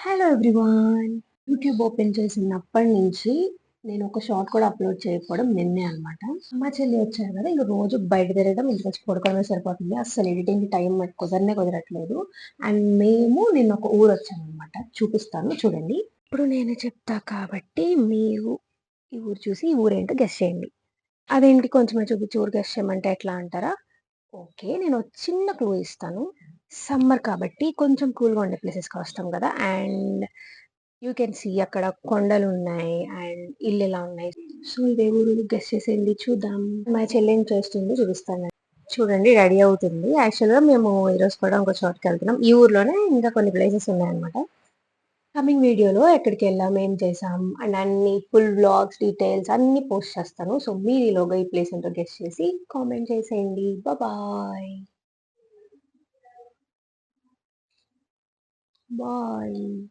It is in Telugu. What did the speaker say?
Hello everyone! యూట్యూబ్ ఓపెన్ చేసినప్పటి నుంచి నేను ఒక షార్ట్ కూడా అప్‌లోడ్ చేయకపోవడం నిన్నే అనమాట. మా చెల్లి వచ్చారు కదా! ఇంక రోజు బయట తిరగడం, ఇంటికొచ్చి పడుకోవడమే సరిపోతుంది. అస్సలు ఎడిటింగ్‌కి టైం నాకు కుదరట్లేదు. అండ్ మేము నిన్న ఒక ఊరొచ్చామనమాట. చూపిస్తాను చూడండి. ఇప్పుడు నేను చెప్తా కాబట్టి మీరు ఈ ఊరు చూసి ఈ ఊరేంటో గెస్ చేయండి. అదేంటి కొంచెమే చూపించి ఊరు గెస్ చేయమంటే ఎట్లా అంటారా? ఓకే. నేను ఒక చిన్న క్లూ ఇస్తాను. సమ్మర్ కాబట్టి కొంచెం కూల్‌గా ఉండే ప్లేసెస్‌కి వస్తాం గదా! అండ్ యూ కెన్ సీ అక్కడ కొండలున్నాయి అండ్ ఇల్లులా ఉన్నాయి. సో, ఇదే ఊరు గెస్ చేసేయండి చూద్దాం. మా చెల్లి ఏం చేస్తుందో చూపిస్తాను. చూడండి రెడీ అవుతుంది. యాక్చువల్‌గా మేము ఈరోజు కూడా ఇంకో చోటుకెళ్తున్నాం. ఈ ఊర్లోనే ఇంకా కొన్ని ప్లేసెస్ ఉన్నాయన్నమాట. కమింగ్ వీడియోలో ఎక్కడికెళ్ళాం, ఏం చేసాం అండ్ అన్ని ఫుల్ వ్లాగ్స్, డీటెయిల్స్ అన్నీ పోస్ట్ చేస్తాను. సో, మీరు ఈలోగా ఈ ప్లేస్ ఏంటో గెస్ చేసి కామెంట్ చేసేయండి. బాయ్. బాయ్.